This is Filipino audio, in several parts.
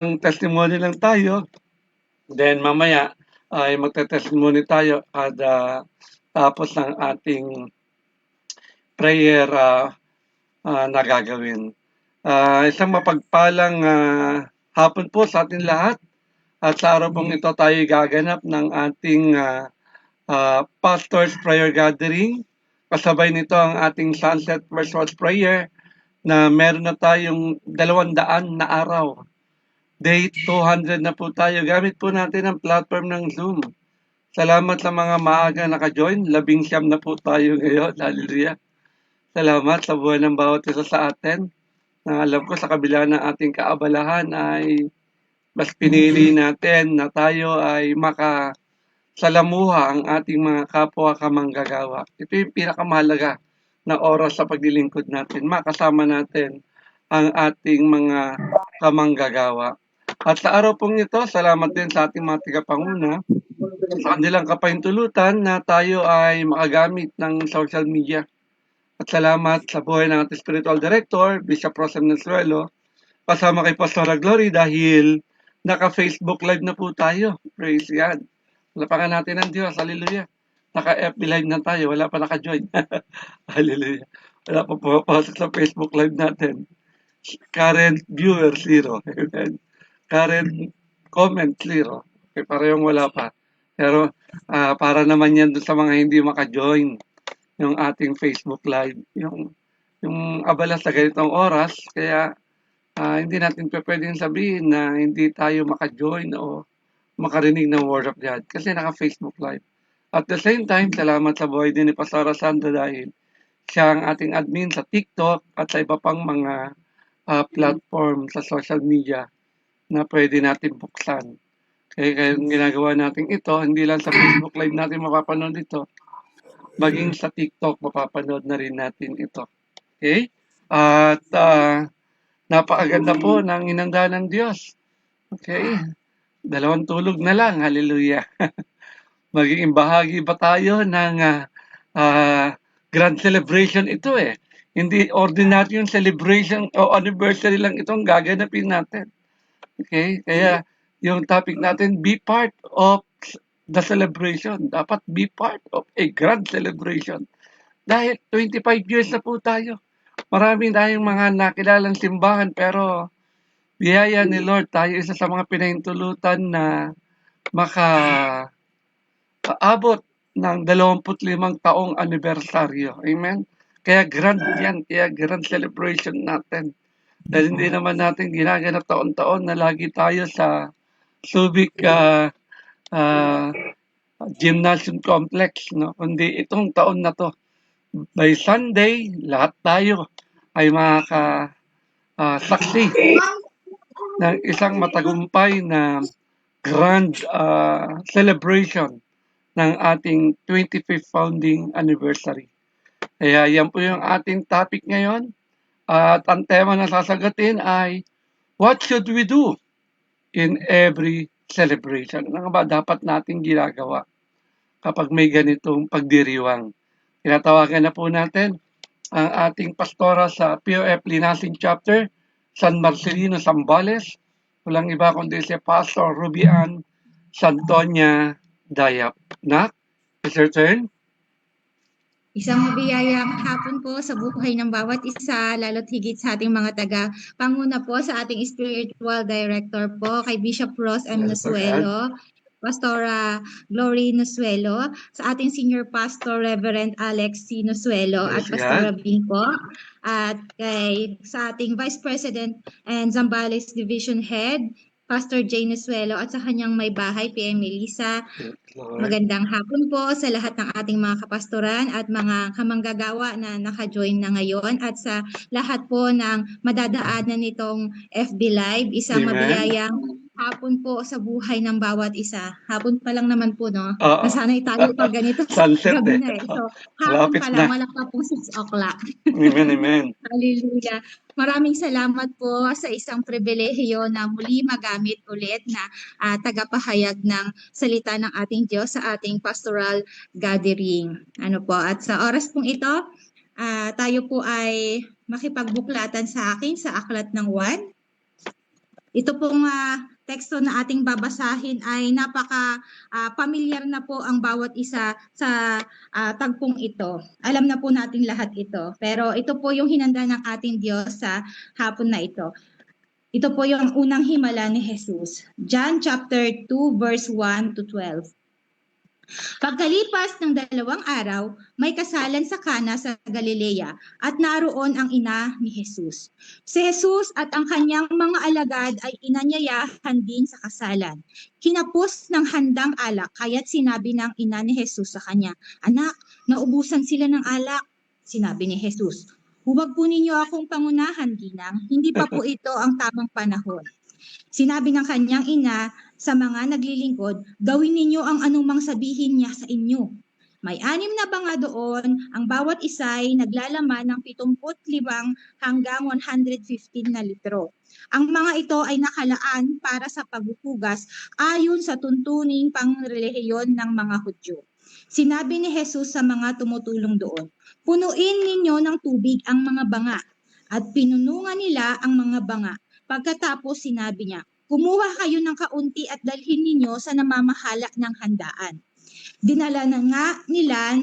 testimony lang tayo. Then mamaya ay magte-testimony tayo at tapos ng ating prayer na gagawin. Isang mapagpalang hapon po sa ating lahat. At sa araw pong ito tayo gaganap ng ating Pastor's Prayer Gathering. Kasabay nito ang ating Sunset Virtual Prayer na meron na tayong 200 na araw. Day 200 na po tayo. Gamit po natin ang platform ng Zoom. Salamat sa mga maaga naka-join. 19 na po tayo ngayon. Hallelujah. Salamat sa buhay ng bawat isa sa atin. Alam ko sa kabila ng ating kaabalahan ay mas pinili natin na tayo ay makasalamuha ang ating mga kapwa kamanggagawa. Ito yung pinakamahalaga na oras sa paglilingkod natin. Makasama natin ang ating mga kamanggagawa. At sa araw pong ito, salamat din sa ating mga tagapanguna sa kanilang kapahintulutan na tayo ay makagamit ng social media. At salamat sa buhay ng ating spiritual director, Bishop Rosem Nasuelo, kasama kay Pastora Glory dahil naka-Facebook live na po tayo. Praise God. Lapakan natin ang Diyos. Hallelujah. Naka-FB live na tayo. Wala pa naka-join. Hallelujah. Wala pa pumapasok sa Facebook live natin. Current viewer, 0. Amen. Current comment, 0. Okay, parehong wala pa. Pero para naman yan doon sa mga hindi maka-join yung ating Facebook live. Yung abala sa ganitong oras. Kaya hindi natin pwedeng sabihin na hindi tayo maka-join o makarinig ng Word of God kasi naka-Facebook Live. At the same time, salamat sa buhay din ni Pastora Sandra dahil siya ang ating admin sa TikTok at sa iba pang mga platform sa social media na pwede natin buksan. Kaya ginagawa natin ito, hindi lang sa Facebook Live natin mapapanood ito, maging sa TikTok mapapanood na rin natin ito. Okay? At napakaganda po ng inanda ng Diyos. Okay? 2 tulog na lang. Hallelujah. Magiging bahagi ba tayo ng grand celebration ito eh. Hindi ordinary yung celebration o anniversary lang itong gaganapin natin. Okay? Kaya yung topic natin, be part of the celebration. Dapat be part of a grand celebration. Dahil 25 years na po tayo. Marami tayong mga nakilalang simbahan pero biyaya ni Lord tayo isa sa mga pinahintulutan na makaabot ng 25 taong anibersaryo. Amen? Kaya grand yan, kaya grand celebration natin. Dahil hindi naman natin ginaganap taon-taon na lagi tayo sa Subic Gymnasium Complex. No? Kundi itong taon na to, by Sunday, lahat tayo ay makakasaksi ng isang matagumpay na grand celebration ng ating 25th founding anniversary. Kaya yan po yung ating topic ngayon. At ang tema na sasagutin ay, what should we do in every celebration? Ano ba dapat nating ginagawa kapag may ganitong pagdiriwang? Tinatawagan na po natin ang ating pastora sa POF Linasin Chapter, San Marcelino, Zambales. Walang iba kundi si Pastor Ruby Ann Santonia Dayap. Nak, is your turn? Isang mabiyayang hapon po sa buhay ng bawat isa, lalo't higit sa ating mga taga-panguna po sa ating spiritual director po, kay Bishop Ross M. Nasuelo, Pastora Glory Nasuelo, sa ating senior pastor, Reverend Alex C. Nasuelo, at Pastora Bing po, at sa ating Vice President and Zambales Division Head, Pastor Jay Nasuelo, at sa kanyang may bahay, PM Melissa. Magandang hapon po sa lahat ng ating mga kapastoran at mga kamanggagawa na naka-join na ngayon, at sa lahat po ng madadaanan nitong FB Live. Isang mabiyayang hapon po sa buhay ng bawat isa. Hapon pa lang naman po, no? Nasanay tayo pag ganito gabi na eh. So, hapon pa lang, wala pa pong 6 o'clock. Amen, amen. Hallelujah. Maraming salamat po sa isang pribilehiyo na muli magamit ulit na tagapahayag ng salita ng ating Diyos sa ating pastoral gathering. At sa oras pong ito, tayo po ay makipagbuklatan sa akin sa Aklat ng Juan. Ito pong teksto na ating babasahin ay napaka-pamilyar na po ang bawat isa sa tagpong ito. Alam na po natin lahat ito. Pero ito po yung hinanda ng ating Diyos sa hapon na ito. Ito po yung unang himala ni Jesus. John chapter 2 verse 1 to 12. Pagkalipas ng 2 araw, may kasalan sa Kana sa Galilea at naroon ang ina ni Jesus. Si Jesus at ang kanyang mga alagad ay inanyayahan din sa kasalan. Kinapos ng handang alak, kaya't sinabi ng ina ni Jesus sa kanya, "Anak, naubusan sila ng alak." Sinabi ni Jesus, "Huwag po ninyo akong pangunahan, ginang. Hindi pa po ito ang tamang panahon." Sinabi ng kanyang ina sa mga naglilingkod, "Gawin ninyo ang anumang sabihin niya sa inyo." May 6 na banga doon, ang bawat isa ay naglalaman ng 75 hanggang 115 na litro. Ang mga ito ay nakalaan para sa paghuhugas ayon sa tuntuning pangrelihiyon ng mga Hudyo. Sinabi ni Jesus sa mga tumutulong doon, "Punuin ninyo ng tubig ang mga banga." At pinunungan nila ang mga banga. Pagkatapos sinabi niya, "Kumuha kayo ng kaunti at dalhin ninyo sa namamahala ng handaan." Dinala na nga nila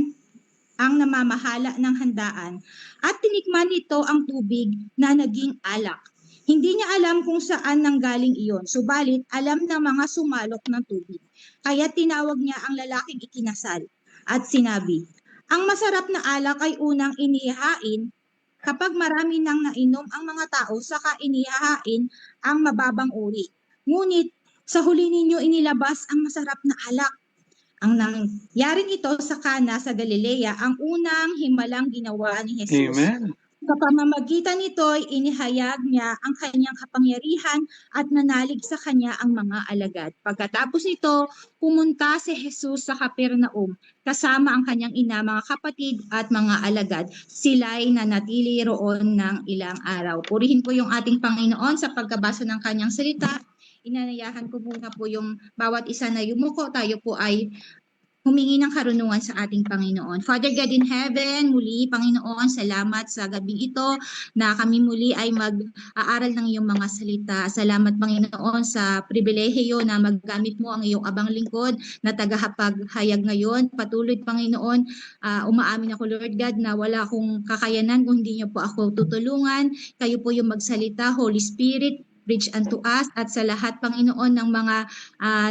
ang namamahala ng handaan at tinikman nito ang tubig na naging alak. Hindi niya alam kung saan nanggaling iyon, subalit alam ng mga sumalok ng tubig. Kaya tinawag niya ang lalaking ikinasal at sinabi, "Ang masarap na alak ay unang inihain kapag marami nang nainom ang mga tao, saka inihahain ang mababang uri. Ngunit sa huli ninyo inilabas ang masarap na alak." Ang nangyaring ito sa Kana sa Galilea, ang unang himalang ginawa ni Jesus. Amen. Sa pamamagitan nito ay inihayag niya ang kanyang kapangyarihan at nanalig sa kanya ang mga alagad. Pagkatapos nito, pumunta si Jesus sa Capernaum kasama ang kanyang ina, mga kapatid at mga alagad. Sila'y nanatili roon ng ilang araw. Purihin po yung ating Panginoon sa pagkabasa ng kanyang salita. Inanayahan ko muna po yung bawat isa na yumuko. Tayo po ay humingi ng karunungan sa ating Panginoon. Father God in heaven, muli, Panginoon, salamat sa gabing ito na kami muli ay mag-aaral ng iyong mga salita. Salamat, Panginoon, sa pribilehiyo na maggamit mo ang iyong abang lingkod na tagapaghayag ngayon. Patuloy, Panginoon, umaamin ako, Lord God, na wala akong kakayanan kung hindi niyo po ako tutulungan. Kayo po yung magsalita, Holy Spirit, preach unto us at sa lahat, Panginoon, ng mga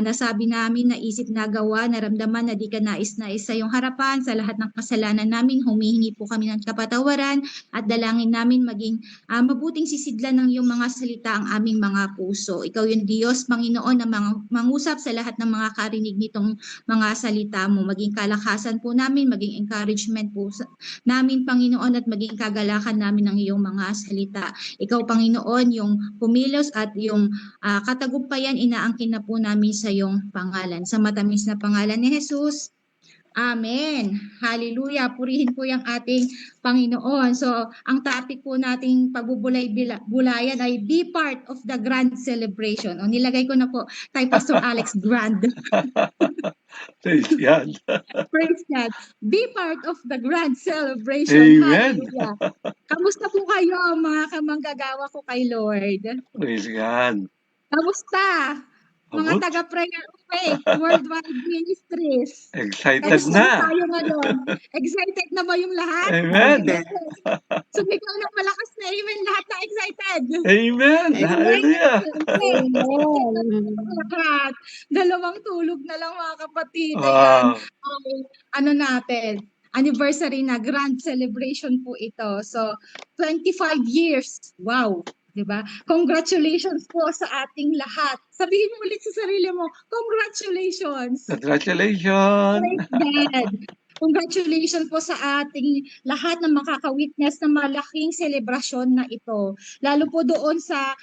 nasabi namin, naisip, nagawa, naramdaman na di ka nais-nais sa iyong harapan. Sa lahat ng kasalanan namin, humihingi po kami ng kapatawaran at dalangin namin maging mabuting sisidlan ng iyong mga salita ang aming mga puso. Ikaw yung Diyos, Panginoon, na mangusap sa lahat ng mga karinig nitong mga salita mo. Maging kalakasan po namin, maging encouragement po namin, Panginoon, at maging kagalakan namin ng iyong mga salita. Ikaw, Panginoon, yung pumilos at yung katagumpayan, inaangkin na po namin sa iyong pangalan. Sa matamis na pangalan ni Jesus. Amen. Hallelujah. Purihin po yung ating Panginoon. So, ang topic po nating pagbubulay-bulayan ay be part of the grand celebration. O, nilagay ko na po kay Pastor Alex Grand. Praise God. Praise God. Be part of the grand celebration. Amen. Hallelujah. Kamusta po kayo, mga kamanggagawa ko kay Lord? Praise God. Kamusta? Mga Abot. taga-Prayer of Faith, Worldwide Ministries. Excited Kamusta na. tayo ngayon? Excited na ba yung lahat? Amen. Sumigaw ng malakas na amen, lahat na excited. Amen. Hallelujah. Lahat. 2 tulog na lang, mga kapatid. Wow. Ano natin, anniversary na, grand celebration po ito. So, 25 years. Wow. Diba? Congratulations po sa ating lahat. Sabihin mo ulit sa sarili mo, congratulations. Congratulations. Praise God. Congratulations po sa ating lahat na makaka-witness ng malaking selebrasyon na ito. Lalo po doon sa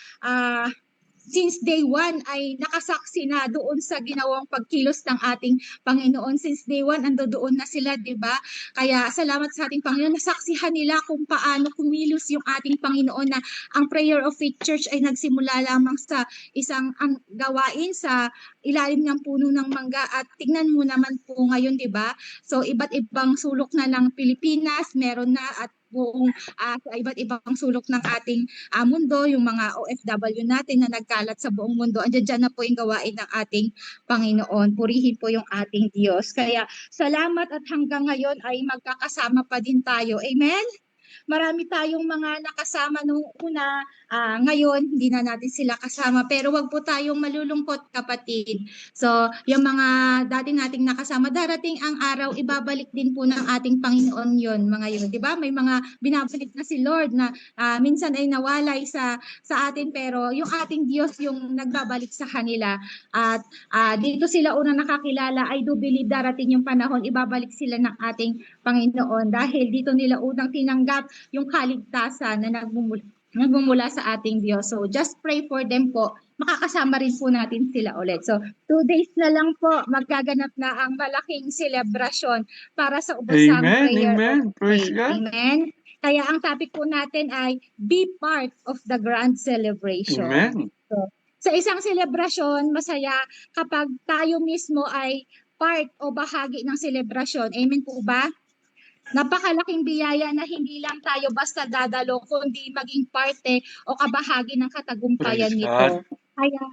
since day one ay nakasaksi na doon sa ginawang pagkilos ng ating Panginoon. Since day one, ando doon na sila, di ba? Kaya salamat sa ating Panginoon. Nasaksihan nila kung paano kumilos yung ating Panginoon na ang Prayer of Faith Church ay nagsimula lamang sa isang gawain sa ilalim ng puno ng mangga at tignan mo naman po ngayon, di ba? So iba't ibang sulok na ng Pilipinas, meron na at buong sa iba't ibang sulok ng ating mundo, yung mga OFW natin na nagkalat sa buong mundo. Andiyan dyan na po yung gawain ng ating Panginoon. Purihin po yung ating Diyos. Kaya salamat at hanggang ngayon ay magkakasama pa din tayo. Amen? Marami tayong mga nakasama nung una, ngayon hindi na natin sila kasama, pero wag po tayong malulungkot, kapatid. So, yung mga dati nating nakasama, darating ang araw, ibabalik din po ng ating Panginoon yon, mga yun. Di ba? May mga binabalik na si Lord na minsan ay nawalay sa atin, pero yung ating Diyos yung nagbabalik sa kanila. At dito sila una nakakilala, I do believe darating yung panahon, ibabalik sila ng ating Panginoon dahil dito nila unang tinanggap yung kaligtasan na nagmumula sa ating Diyos. So just pray for them po. Makakasama rin po natin sila ulit. So 2 days na lang po, magkaganap na ang malaking celebration para sa ubasang prayer. Amen. Praise God. Amen. Kaya ang topic po natin ay be part of the grand celebration. Amen. So, sa isang selebrasyon, masaya kapag tayo mismo ay part o bahagi ng selebrasyon. Amen po ba? Napakalaking biyaya na hindi lang tayo basta dadalo, kundi maging parte o kabahagi ng katagumpayan Praise nito. God. Kaya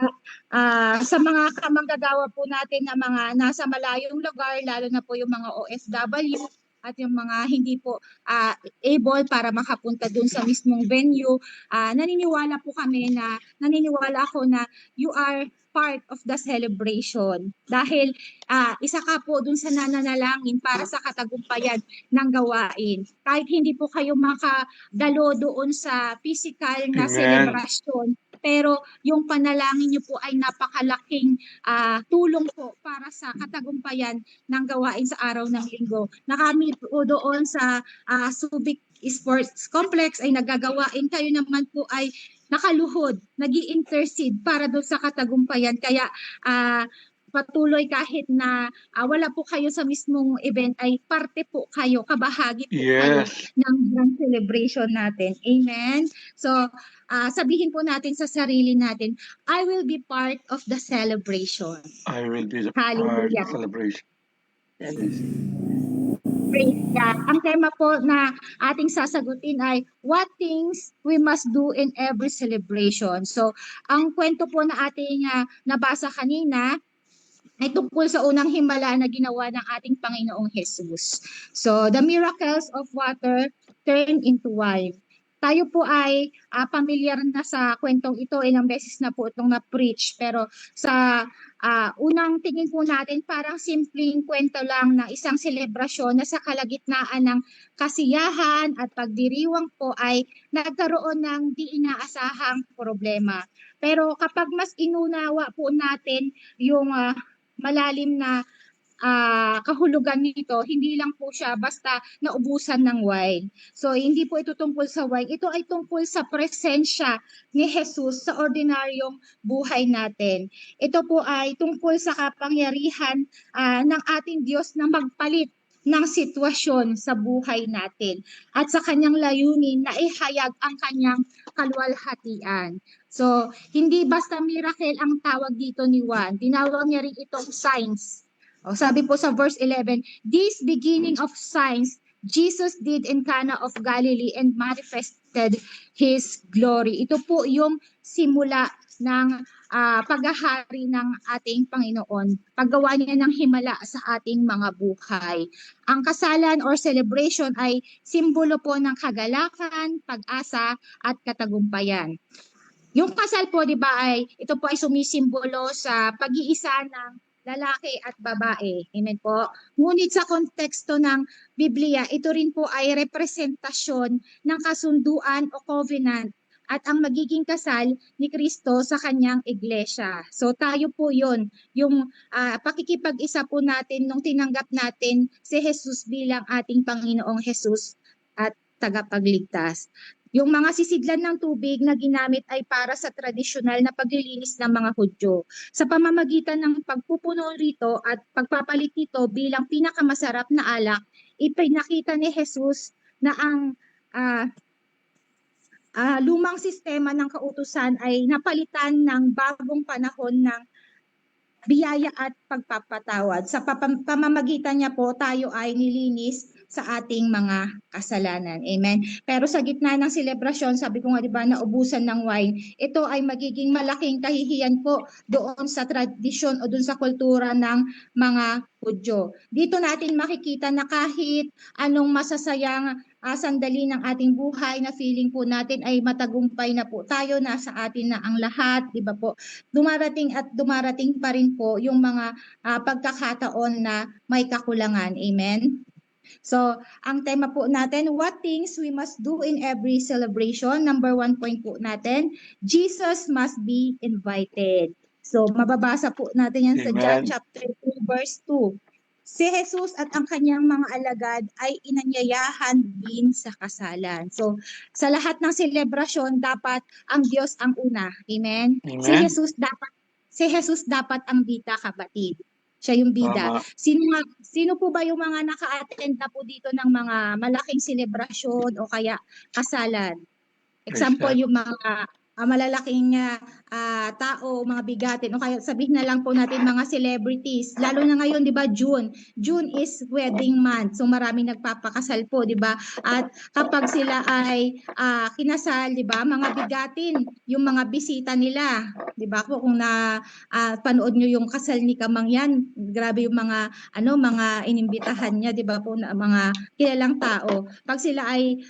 sa mga kamanggagawa po natin na mga nasa malayong lugar, lalo na po yung mga OFW at yung mga hindi po able para makapunta dun sa mismong venue, naniniwala ako na you are part of the celebration. Dahil isa ka po dun sa nananalangin para sa katagumpayan ng gawain. Kahit hindi po kayo makadalo doon sa physical na Amen. celebration, pero yung panalangin niyo po ay napakalaking tulong po para sa katagumpayan ng gawain sa araw ng linggo. Na kami po doon sa Subic Sports Complex ay nagagawain, kayo naman po ay nakaluhod, nag-i-intercede para doon sa katagumpayan. Kaya patuloy kahit na wala po kayo sa mismong event, ay parte po kayo, kabahagi po kayo ng grand celebration natin. Amen? So, sabihin po natin sa sarili natin, I will be part of the celebration. I will be the part of the celebration. Praise God. Ang tema po na ating sasagutin ay what things we must do in every celebration. So, ang kwento po na ating nabasa kanina ay tungkol sa unang himala na ginawa ng ating Panginoong Jesus. So, the miracles of water turned into wine. Tayo po ay pamilyar na sa kwentong ito, ilang beses na po itong na-preach, pero sa unang tingin po natin, parang simpleng kwento lang ng isang selebrasyon na sa kalagitnaan ng kasiyahan at pagdiriwang po ay nagkaroon ng di inaasahang problema. Pero kapag mas inunawa po natin yung malalim na kahulugan nito, hindi lang po siya basta naubusan ng wine. So, hindi po ito tungkol sa wine. Ito ay tungkol sa presensya ni Jesus sa ordinaryong buhay natin. Ito po ay tungkol sa kapangyarihan ng ating Diyos na magpalit ng sitwasyon sa buhay natin at sa kanyang layunin na ihayag ang kanyang kaluwalhatian. So, hindi basta miracle ang tawag dito ni Juan. Tinawag niya rin itong signs. Sabi po sa verse 11, this beginning of signs Jesus did in Cana of Galilee and manifested His glory. Ito po yung simula ng paghahari ng ating Panginoon. Paggawa niya ng himala sa ating mga buhay. Ang kasalan or celebration ay simbolo po ng kagalakan, pag-asa at katagumpayan. Yung kasal po, di ba, ito po ay sumisimbolo sa pag-iisa ng lalaki at babae. Amen po. Ngunit sa konteksto ng Biblia, ito rin po ay representasyon ng kasunduan o covenant at ang magiging kasal ni Kristo sa kanyang iglesia. So tayo po yun, yung pakikipag-isa po natin nung tinanggap natin si Jesus bilang ating Panginoong Jesus at tagapagligtas. Yung mga sisidlan ng tubig na ginamit ay para sa tradisyonal na paglilinis ng mga Hudyo. Sa pamamagitan ng pagpupuno rito at pagpapalit nito bilang pinakamasarap na alak, ipinakita ni Jesus na ang lumang sistema ng kautusan ay napalitan ng bagong panahon ng biyaya at pagpapatawad. Sa pamamagitan niya po, tayo ay nilinis sa ating mga kasalanan. Amen. Pero sa gitna ng selebrasyon, sabi ko nga, di ba, naubusan ng wine, ito ay magiging malaking kahihiyan po doon sa tradisyon o doon sa kultura ng mga Hudyo. Dito natin makikita na kahit anong masasayang sandali ng ating buhay na feeling po natin ay matagumpay na po tayo, nasa atin na ang lahat, di ba po? Dumarating at dumarating pa rin po yung mga pagkakataon na may kakulangan. Amen? So, ang tema po natin, what things we must do in every celebration. Number 1 point po natin, Jesus must be invited. So, mababasa po natin yan sa John chapter 2 verse 2. Si Jesus at ang kanyang mga alagad ay inanyayahan din sa kasalan. So, sa lahat ng selebrasyon, dapat ang Diyos ang una. Amen? Amen. Si Jesus dapat ang bida, kapatid. Siya yung bida. Sino po ba yung mga naka-attend na po dito ng mga malaking selebrasyon o kaya kasalan? Example, yung mga malalaking tao, mga bigatin, o kaya sabihin na lang po natin mga celebrities. Lalo na ngayon, di ba, June. June is wedding month. So maraming nagpapakasal po, di ba? At kapag sila ay kinasal, di ba, mga bigatin, yung mga bisita nila, di ba po, kung panood nyo yung kasal ni Kamangyan, grabe yung mga mga inimbitahan niya, di ba po, na mga kilalang tao. Pag sila ay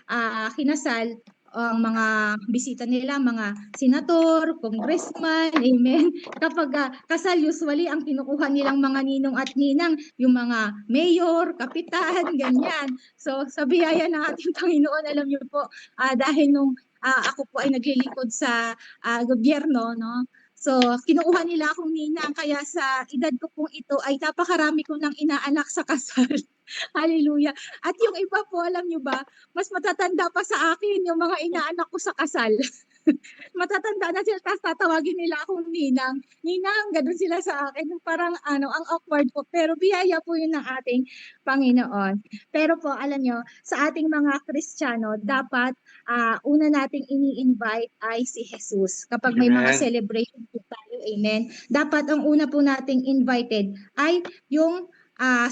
kinasal, ang mga bisita nila, mga senator, congressman, amen. Kapag kasal, usually ang kinukuha nilang mga ninong at ninang, yung mga mayor, kapitan, ganyan. So, sa biyaya ng ating Panginoon, alam niyo po, dahil nung ako po ay naglilingkod sa gobyerno, no? So, kinukuha nila akong ninang, kaya sa edad ko pong ito ay napakarami ko ng inaanak sa kasal. Hallelujah. At yung iba po, alam nyo ba, mas matatanda pa sa akin yung mga inaanak ko sa kasal. Matatanda na sila, tapos tatawagin nila akong ninang. Ninang, ganun sila sa akin. Parang ang awkward po. Pero biyaya po yun ng ating Panginoon. Pero po, alam nyo, sa ating mga Kristiyano, dapat una nating ini-invite ay si Jesus. Kapag may mga celebration po tayo, amen. Dapat ang una po nating invited ay yung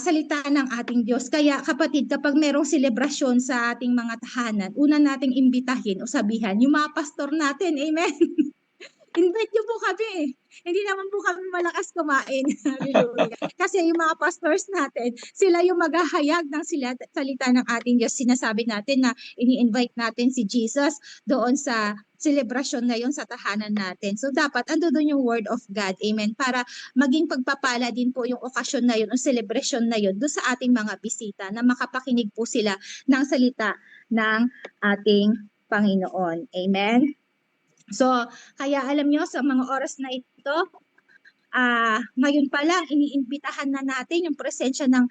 salita ng ating Diyos. Kaya kapatid, kapag merong selebrasyon sa ating mga tahanan, una nating imbitahin o sabihan yung mga pastor natin. Amen. Invite niyo po kami. Hindi naman po kami malakas kumain. Kasi yung mga pastors natin, sila yung maghahayag ng salita ng ating Diyos. Sinasabi natin na ini-invite natin si Jesus doon sa celebration na yun sa tahanan natin. So dapat ando doon yung word of God. Amen. Para maging pagpapala din po yung okasyon na yun o celebration na yun doon sa ating mga bisita na makapakinig po sila ng salita ng ating Panginoon. Amen. So, kaya alam nyo, sa mga oras na ito, ngayon pa lang iniimbitahan na natin yung presensya ng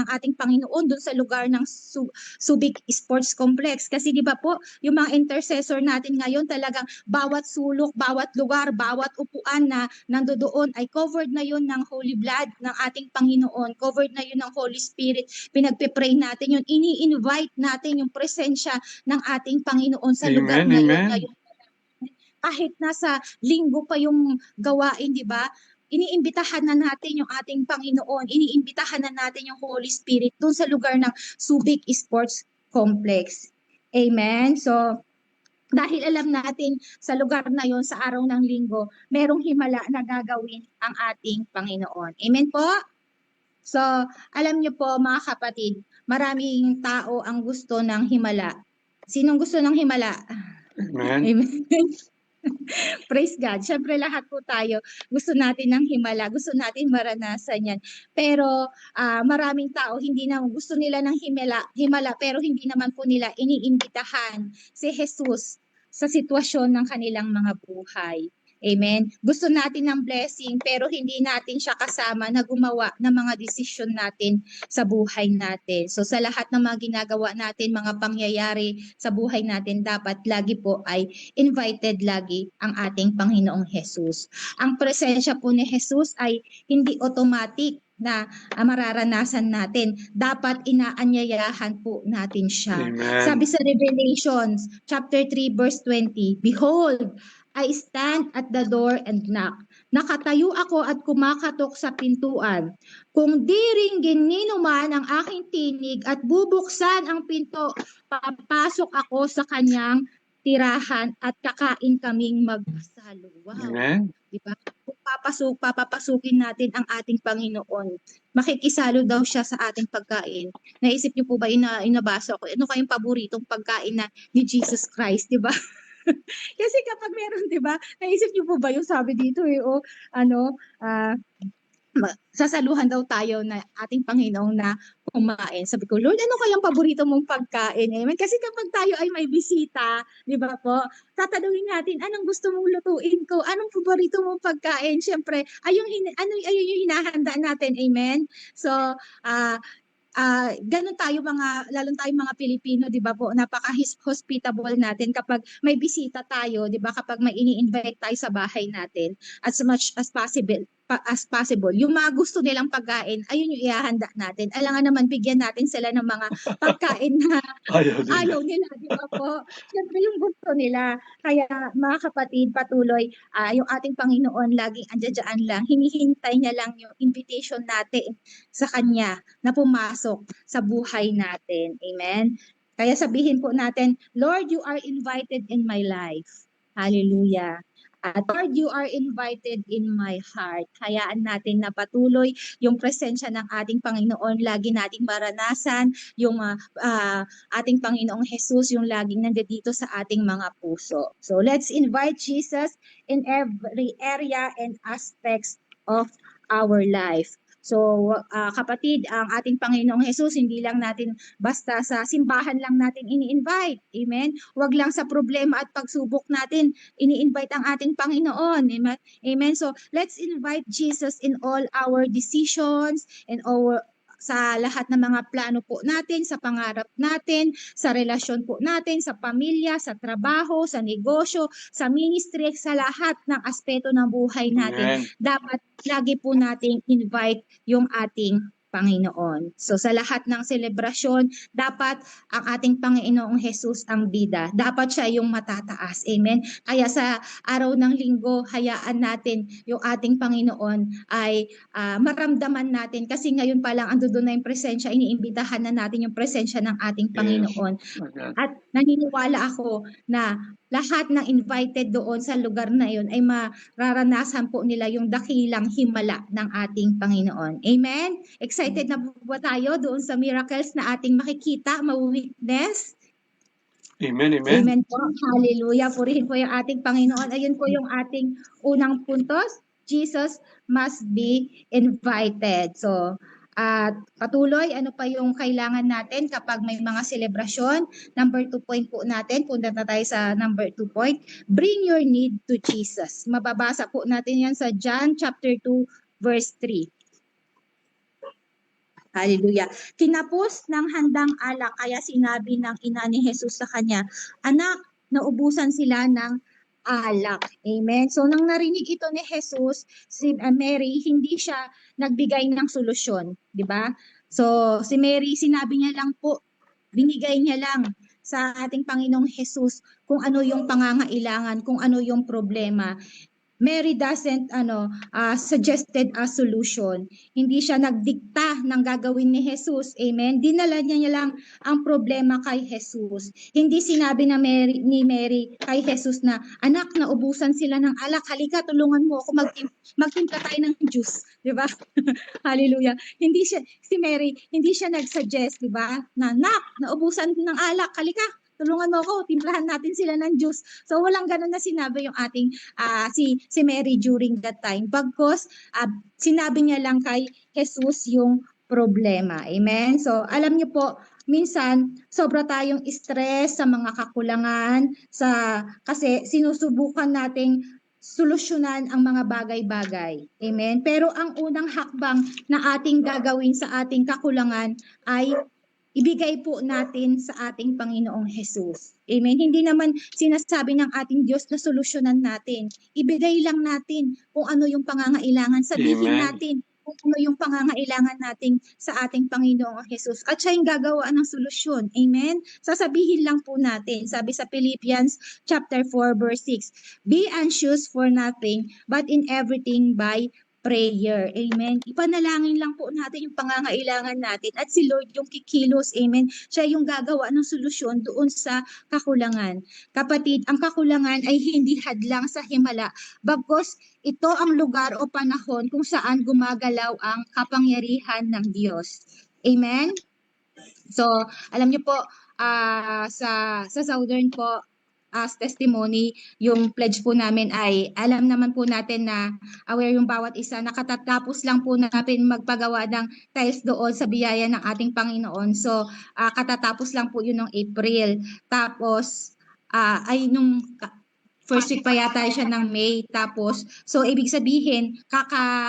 ating Panginoon doon sa lugar ng Subic Sports Complex, kasi di ba po yung mga intercessor natin ngayon talagang bawat sulok, bawat lugar, bawat upuan na nandoon ay covered na yun ng Holy Blood ng ating Panginoon, covered na yun ng Holy Spirit. Pinagpe-pray natin yun, ini-invite natin yung presensya ng ating Panginoon sa lugar na yun ngayon. Kahit nasa linggo pa yung gawain, di ba? Iniimbitahan na natin yung ating Panginoon, iniimbitahan na natin yung Holy Spirit doon sa lugar ng Subic Sports Complex. Amen? So, dahil alam natin sa lugar na yon sa araw ng linggo, merong himala na gagawin ang ating Panginoon. Amen po? So, alam niyo po mga kapatid, maraming tao ang gusto ng himala. Sinong gusto ng himala? Amen. Amen. Praise God. Siyempre lahat po tayo gusto natin ng himala, gusto natin maranasan yan. Pero maraming tao hindi na gusto nila ng himala pero hindi naman po nila iniimbitahan si Jesus sa sitwasyon ng kanilang mga buhay. Amen. Gusto natin ng blessing pero hindi natin siya kasama na gumawa ng mga desisyon natin sa buhay natin. So sa lahat ng mga ginagawa natin, mga pangyayari sa buhay natin, dapat lagi po ay invited lagi ang ating Panginoong Jesus. Ang presensya po ni Jesus ay hindi automatic na mararanasan natin. Dapat inaanyayahan po natin siya. Amen. Sabi sa Revelations chapter 3 verse 20, behold, I stand at the door and knock. Nakatayo ako at kumakatok sa pintuan. Kung di ringgin nino man ang aking tinig at bubuksan ang pinto, papasok ako sa kanyang tirahan at kakain kaming magsalo. Wow. Amen. Diba? Kung papapasukin natin ang ating Panginoon, makikisalo daw siya sa ating pagkain. Naisip niyo po ba, inabasa ko, ano kayong paboritong pagkain na ni Jesus Christ, di ba? Kasi kapag meron, di ba, naisip niyo po ba yung sabi dito sasaluhan daw tayo na ating Panginoon na kumain. Sabi ko, Lord, ano kayang paborito mong pagkain? Amen. Kasi kapag tayo ay may bisita, di ba po, tatanungin natin, anong gusto mong lutuin ko? Anong paborito mong pagkain? Siyempre, ayun yung hinahanda natin. Amen. So, ganun tayo lalo tayo mga Pilipino, 'di ba po? Napaka-hospitable natin kapag may bisita tayo, 'di ba? Kapag may ini-invite tayo sa bahay natin, as much as possible. Yung mga gusto nilang pagkain, ayun yung ihahanda natin. Alangan naman bigyan natin sila ng mga pagkain na ayaw nila, 'di ba po? Siyempre yung gusto nila. Kaya mga kapatid, patuloy yung ating Panginoon laging andiyan lang. Hinihintay niya lang yung invitation natin sa Kanya na pumasok sa buhay natin. Amen? Kaya sabihin po natin, Lord, you are invited in my life. Hallelujah. Lord, you are invited in my heart. Hayaan natin na patuloy yung presensya ng ating Panginoon. Lagi nating maranasan yung ating Panginoong Jesus, yung laging nandito sa ating mga puso. So let's invite Jesus in every area and aspects of our life. So kapatid, ang ating Panginoong Jesus, hindi lang natin basta sa simbahan lang natin ini-invite. Amen? Huwag lang sa problema at pagsubok natin ini-invite ang ating Panginoon. Amen? Amen? So let's invite Jesus in all our decisions and sa lahat ng mga plano po natin, sa pangarap natin, sa relasyon po natin, sa pamilya, sa trabaho, sa negosyo, sa ministry, sa lahat ng aspeto ng buhay natin. Amen. Dapat lagi po nating invite yung ating Panginoon. So sa lahat ng selebrasyon, dapat ang ating Panginoong Jesus ang bida. Dapat siya yung matataas. Amen? Kaya sa araw ng linggo, hayaan natin yung ating Panginoon ay maramdaman natin kasi ngayon pa lang ando doon na yung presensya, iniimbitahan na natin yung presensya ng ating Panginoon. Yes. At naniniwala ako na lahat ng invited doon sa lugar na yun ay mararanasan po nila yung dakilang himala ng ating Panginoon. Amen? Excited na po ba tayo doon sa miracles na ating makikita, ma-witness? Amen, amen. Amen po. Hallelujah. Purihin po yung ating Panginoon. Ayun po yung ating unang puntos. Jesus must be invited. So, patuloy, ano pa yung kailangan natin kapag may mga selebrasyon? Number 2 point po natin, punta na tayo sa number 2 point. Bring your need to Jesus. Mababasa po natin yan sa John chapter 2 verse 3. Hallelujah. Kinapos ng handang alak, kaya sinabi ng ina ni Jesus sa kanya, anak, naubusan sila ng alak. Amen. So nang narinig ito ni Jesus, si Mary, hindi siya nagbigay ng solusyon, di ba? So si Mary, sinabi niya lang po, binigay niya lang sa ating Panginoong Jesus kung ano yung pangangailangan, kung ano yung problema. Mary doesn't suggested a solution. Hindi siya nagdikta ng gagawin ni Jesus. Amen. Dinala niya lang ang problema kay Jesus. Hindi sinabi ni Mary kay Jesus na, anak, naubusan sila ng alak. Halika, tulungan mo ako magtimpla tayo ng juice. Di ba? Hallelujah. Si Mary, hindi siya nag-suggest, di ba? Na, anak, naubusan ng alak. Halika, tulungan mo ako, timplahan natin sila ng juice. So walang ganun na sinabi yung ating si Mary during that time. Bagkus sinabi niya lang kay Jesus yung problema. Amen? So alam niyo po, minsan sobra tayong stress sa mga kakulangan kasi sinusubukan nating solusyonan ang mga bagay-bagay. Amen? Pero ang unang hakbang na ating gagawin sa ating kakulangan ay ibigay po natin sa ating Panginoong Jesus. Amen. Hindi naman sinasabi ng ating Diyos na solusyonan natin. Ibigay lang natin kung ano yung pangangailangan. Sabihin Amen. natin kung ano yung pangangailangan natin sa ating Panginoong Jesus at siya yung gagawa ng solusyon. Amen? Sasabihin lang po natin, sabi sa Philippians chapter 4 verse 6, be anxious for nothing but in everything by prayer. Amen. Ipanalangin lang po natin yung pangangailangan natin at si Lord yung kikilos. Amen. Siya yung gagawa ng solusyon doon sa kakulangan. Kapatid, ang kakulangan ay hindi hadlang sa himala, bagkus ito ang lugar o panahon kung saan gumagalaw ang kapangyarihan ng Diyos. Amen? So, alam niyo po, sa Southern po, as testimony, yung pledge po namin ay alam naman po natin na aware yung bawat isa. Nakatatapos lang po natin magpagawa ng tiles doon sa biyaya ng ating Panginoon. So, katatapos lang po yun ng April. Tapos, ay nung first week pa yata siya ng May. Tapos, so ibig sabihin,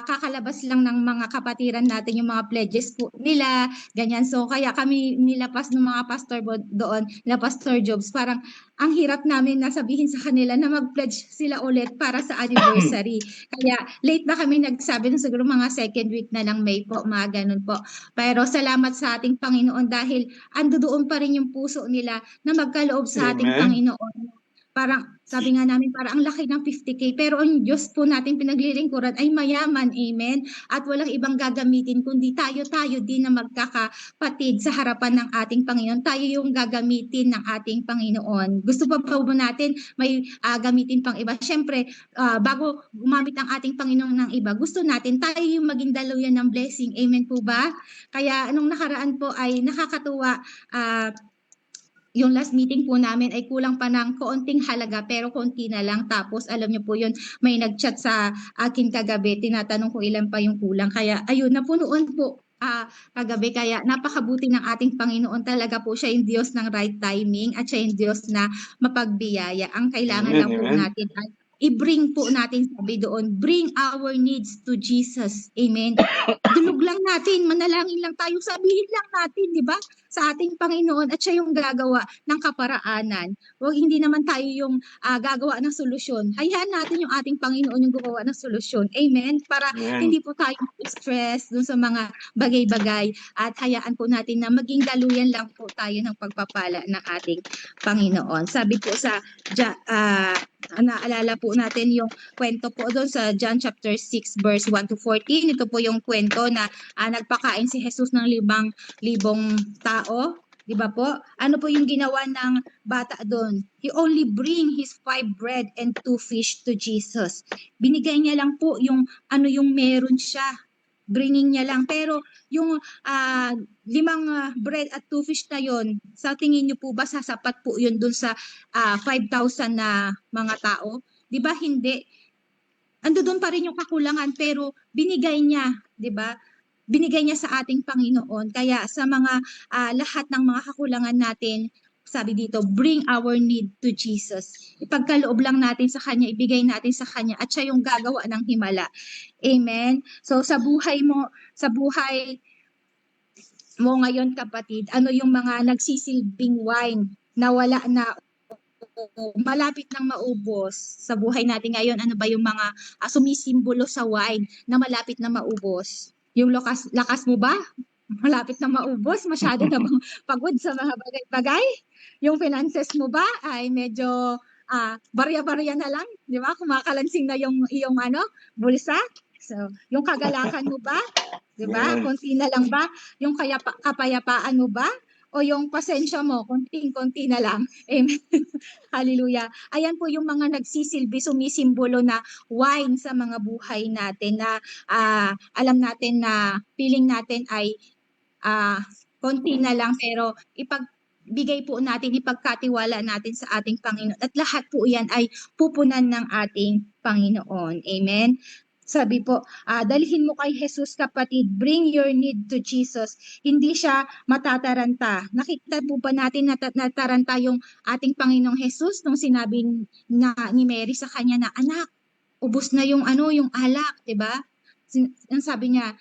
kakalabas lang ng mga kapatiran natin yung mga pledges po nila, ganyan. So, kaya kami nilapas ng mga pastor doon, nila Pastor Jobs, parang ang hirap namin na sabihin sa kanila na mag-pledge sila ulit para sa anniversary. Kaya late na kami nagsabi ng siguro mga second week na lang May po, mga ganun po. Pero salamat sa ating Panginoon dahil ando doon pa rin yung puso nila na magkaloob sa ating Amen. Panginoon. Parang sabi nga namin, parang ang laki ng 50K, pero ang Diyos po natin pinaglilingkuran ay mayaman, amen? At walang ibang gagamitin, kundi tayo din na magkakapatid sa harapan ng ating Panginoon. Tayo yung gagamitin ng ating Panginoon. Gusto pa po natin may gamitin pang iba? Siyempre, bago gumamit ang ating Panginoon ng iba, gusto natin tayo yung maging daluyan ng blessing, amen po ba? Kaya anong nakaraan po ay nakakatuwa, yung last meeting po namin ay kulang pa ng kaunting halaga pero konti na lang. Tapos alam niyo po yun, may nag-chat sa akin kagabi, tinatanong ko ilan pa yung kulang. Kaya ayun, napunuan po kagabi. Kaya napakabuti ng ating Panginoon, talaga po siya yung Diyos ng right timing at siya yung Diyos na mapagbiyaya. Ang kailangan Amen, lang po amen. natin ay i-bring po natin, sabi doon, bring our needs to Jesus. Amen. Dulog lang natin, manalangin lang tayo, sabihin lang natin, di ba? Sa ating Panginoon at siya yung gagawa ng kaparaanan. Huwag hindi naman tayo yung gagawa ng solusyon. Hayaan natin yung ating Panginoon yung gumawa ng solusyon. Amen? Para Amen. hindi po tayo stress dun sa mga bagay-bagay at hayaan po natin na maging daluyan lang po tayo ng pagpapala ng ating Panginoon. Sabi po sa naalala po natin yung kwento po doon sa John chapter 6 verse 1 to 14. Ito po yung kwento na nagpakain si Jesus ng 5,000 tao. Di ba po? Ano po yung ginawa ng bata doon? He only bring his 5 bread and 2 fish to Jesus. Binigay niya lang po yung ano yung meron siya. Bringing niya lang. Pero yung 5 bread at 2 fish na yon, sa tingin niyo po ba sasapat po yun doon sa 5,000 na mga tao? Di ba hindi? Ando doon pa rin yung kakulangan pero binigay niya, di ba? Binigay niya sa ating Panginoon. Kaya sa mga lahat ng mga kakulangan natin, sabi dito, bring our need to Jesus. Ipagkaloob lang natin sa Kanya, ibigay natin sa Kanya at siya yung gagawa ng himala. Amen? So sa buhay mo ngayon kapatid, ano yung mga nagsisilbing wine na wala na malapit nang maubos sa buhay natin ngayon? Ano ba yung mga sumisimbolo sa wine na malapit na maubos? Yung lakas mo ba? Malapit na maubos? Masyado na bang pagod sa mga bagay-bagay? Yung finances mo ba ay medyo barya-barya na lang? Di ba? Kumakalansing na yung iyong bulsa? So, yung kagalakan mo ba? Di ba? Konti na lang ba? Yung kapayapaan mo ba? O yung pasensya mo, konting-konti na lang. Amen. Hallelujah. Ayan po yung mga nagsisilbi, sumisimbolo na wine sa mga buhay natin na alam natin na feeling natin ay konti na lang pero ipagbigay po natin, ipagkatiwala natin sa ating Panginoon at lahat po yan ay pupunan ng ating Panginoon. Amen. Sabi po, dalhin mo kay Jesus kapatid, bring your need to Jesus. Hindi siya matataranta. Nakita po ba natin na nataranta yung ating Panginoong Jesus nung sinabi ni Mary sa kanya na, anak, ubos na yung yung alak, 'di ba? Ang sabi niya,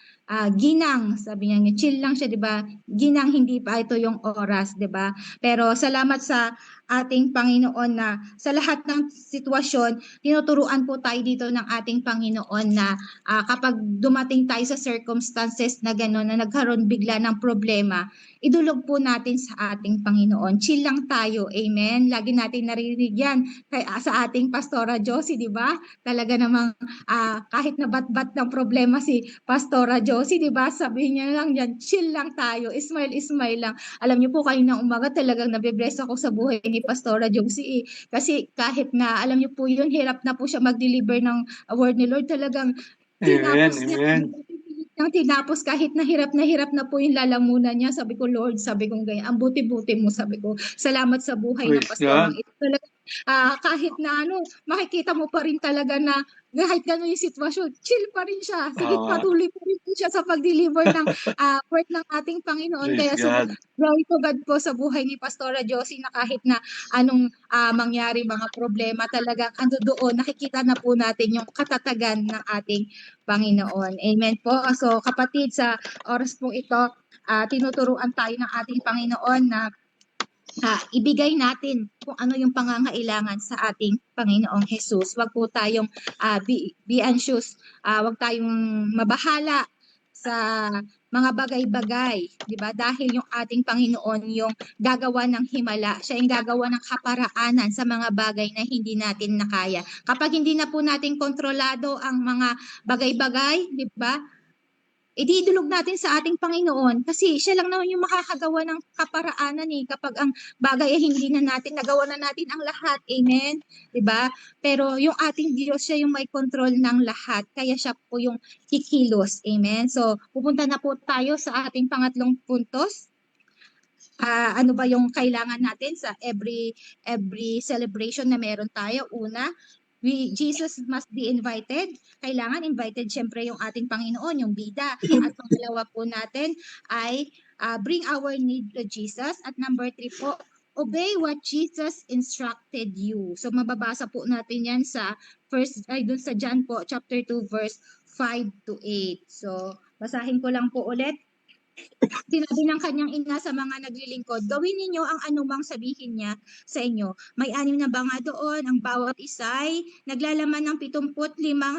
ginang, sabi niya, chill lang siya, 'di ba? Ginang, hindi pa ito yung oras, 'di ba? Pero salamat sa ating Panginoon na sa lahat ng sitwasyon, tinuturuan po tayo dito ng ating Panginoon na kapag dumating tayo sa circumstances na gano'n, na nagkaroon bigla ng problema, idulog po natin sa ating Panginoon. Chill lang tayo, amen? Lagi natin naririnig yan sa ating Pastora Josie, di ba? Talaga namang kahit na bat-bat ng problema si Pastora Josie, di ba? Sabihin niya lang yan, chill lang tayo, smile, smile lang. Alam niyo po, kaninang umaga talagang nabibless ako sa buhay ni Pastora Josie. Kasi kahit na, alam niyo po yun, hirap na po siya mag-deliver ng word ni Lord. Talagang Amen, tinapos niya. amen. Nang tinapos kahit na hirap na po yung lalamunan niya. Sabi ko, Lord, sabi ko ganyan, ang buti-buti mo, sabi ko. Salamat sa buhay ng Praise pastorang God. ito. Talaga, kahit na makikita mo pa rin talaga na kahit gano'n yung sitwasyon, chill pa rin siya. Sige, Oo, patuloy pa rin po siya sa pag-deliver ng word ng ating Panginoon. praise Kaya God. glory to God po sa buhay ni Pastora Josie na kahit na anong mangyari, mga problema, talagang ando doon, nakikita na po natin yung katatagan ng ating Panginoon. Amen po. So kapatid, sa oras pong ito, tinuturuan tayo ng ating Panginoon na ibigay natin kung ano yung pangangailangan sa ating Panginoong Jesus. Huwag po tayong be anxious, huwag tayong mabahala sa mga bagay-bagay, di ba? Dahil yung ating Panginoon yung gagawa ng himala, siya yung gagawa ng kaparaanan sa mga bagay na hindi natin nakaya. Kapag hindi na po natin kontrolado ang mga bagay-bagay, di ba? Ididulog natin sa ating Panginoon kasi siya lang naman yung makakagawa ng kaparaanan kapag ang bagay ay hindi na natin, nagawa na natin ang lahat. Amen? Diba? Pero yung ating Diyos, siya yung may control ng lahat. Kaya siya po yung kikilos. Amen? So, pupunta na po tayo sa ating pangatlong puntos. Ano ba yung kailangan natin sa every celebration na meron tayo? Una, Jesus must be invited. Kailangan invited syempre yung ating Panginoon, yung bida. At pangalawa po natin ay bring our need to Jesus. At number 3 po, obey what Jesus instructed you. So mababasa po natin yan sa dun sa John po, chapter 2, verse 5 to 8. So basahin ko lang po ulit. Sinabi ng kanyang ina sa mga naglilingkod, gawin ninyo ang anumang sabihin niya sa inyo. May 6 na banga doon, ang bawat isay naglalaman ng 75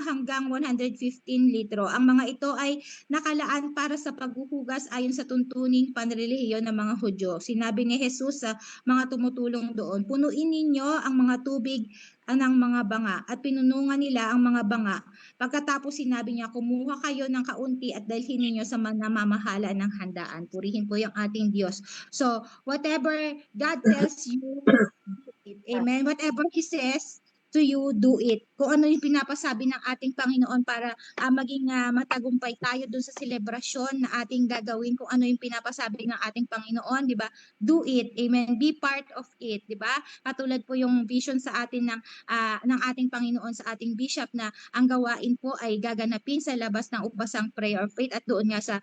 hanggang 115 litro. Ang mga ito ay nakalaan para sa paghuhugas ayon sa tuntuning panrelihiyon ng mga Hudyo. Sinabi ni Jesus sa mga tumutulong doon, punuin ninyo ang mga tubig ng mga banga at pinunungan nila ang mga banga. Pagkatapos sinabi niya, kumuha kayo ng kaunti at dalhin ninyo sa namamahala ng handaan. Purihin po yung ating Diyos. So, whatever God tells you, do it. Amen. Whatever He says to you, do it. Kung ano yung pinapasabi ng ating Panginoon para maging matagumpay tayo dun sa selebrasyon na ating gagawin, kung ano yung pinapasabi ng ating Panginoon, di ba? Do it. Amen. Be part of it, di ba? Katulad po yung vision sa atin ng ating Panginoon sa ating bishop na ang gawain po ay gaganapin sa labas ng Upasang Prayer of Faith at doon nga sa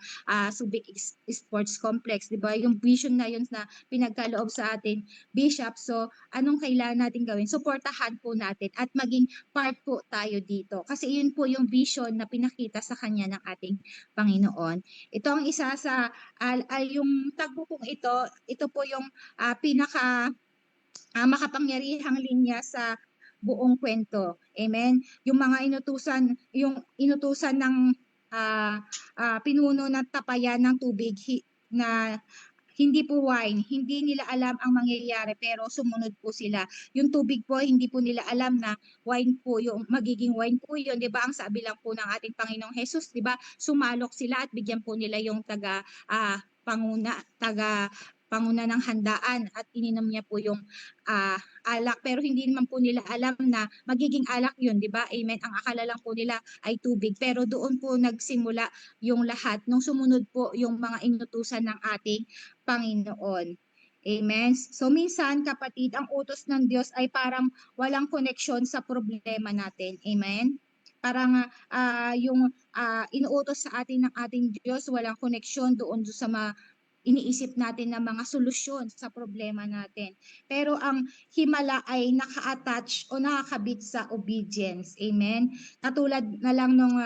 Subic Sports Complex, di ba? Yung vision na yun na pinagkaloob sa ating bishop. So, anong kailangan natin gawin? Suportahan po natin at maging part po tayo dito. Kasi yun po yung vision na pinakita sa kanya ng ating Panginoon. Ito ang isa sa, yung tagpo pong ito po yung pinaka makapangyarihang linya sa buong kwento. Amen. Yung mga inutusan ng pinuno ng tapayan ng tubig na hindi po wine, hindi nila alam ang mangyayari pero sumunod po sila. Yung tubig po, hindi po nila alam na wine po yung magiging wine po yun, 'di ba? Ang sabi lang po ng ating Panginoong Jesus, 'di ba? Sumalok sila at bigyan po nila yung panguna ng handaan at ininom niya po yung alak pero hindi naman po nila alam na magiging alak yun, di ba? Amen. Ang akala lang po nila ay tubig pero doon po nagsimula yung lahat nung sumunod po yung mga inutusan ng ating Panginoon. Amen. So minsan kapatid, ang utos ng Diyos ay parang walang koneksyon sa problema natin. Amen. Parang yung inuutos sa atin ng ating Diyos walang koneksyon doon sa iniisip natin na mga solusyon sa problema natin. Pero ang himala ay naka-attach o nakakabit sa obedience. Amen? Katulad na lang nung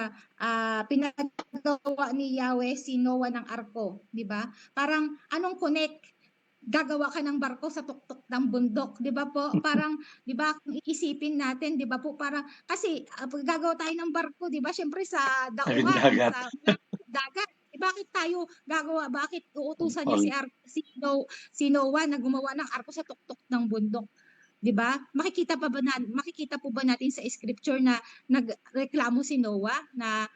pinagawa ni Yahweh si Noah ng arko, di ba? Parang anong connect? Gagawa ka ng barko sa tuktok ng bundok, 'di ba po? Parang 'di ba kung iisipin natin, 'di ba po, parang kasi gagawa tayo ng barko, 'di ba? Syempre sa daungan, dagat. sa dagat. Bakit tayo gagawa? Bakit uutusan niya si Noah na gumawa ng arko sa tuktok ng bundok? 'Di ba? Makikita po ba natin sa scripture na nagreklamo si Noah na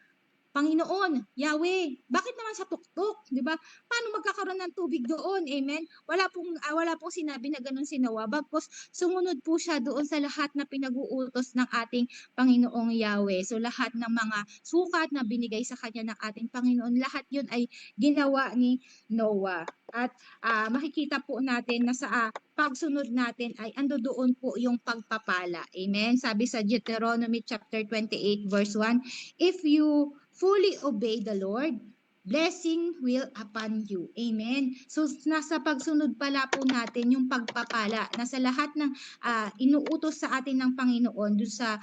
Panginoon, Yahweh, bakit naman sa tuktok, 'di ba? Paano magkakaroon ng tubig doon? Amen. Wala pong sinabi na ganoon si Noah. Bagkus sumunod po siya doon sa lahat na pinag-uutos ng ating Panginoong Yahweh. So lahat ng mga sukat na binigay sa kanya ng ating Panginoon, lahat 'yun ay ginawa ni Noah. At makikita po natin na sa pagsunod natin ay ando doon po yung pagpapala. Amen. Sabi sa Deuteronomy chapter 28 verse 1, if you fully obey the Lord, blessing will upon you. Amen. So nasa pagsunod pala po natin yung pagpapala na sa lahat ng inuutos sa atin ng Panginoon doon sa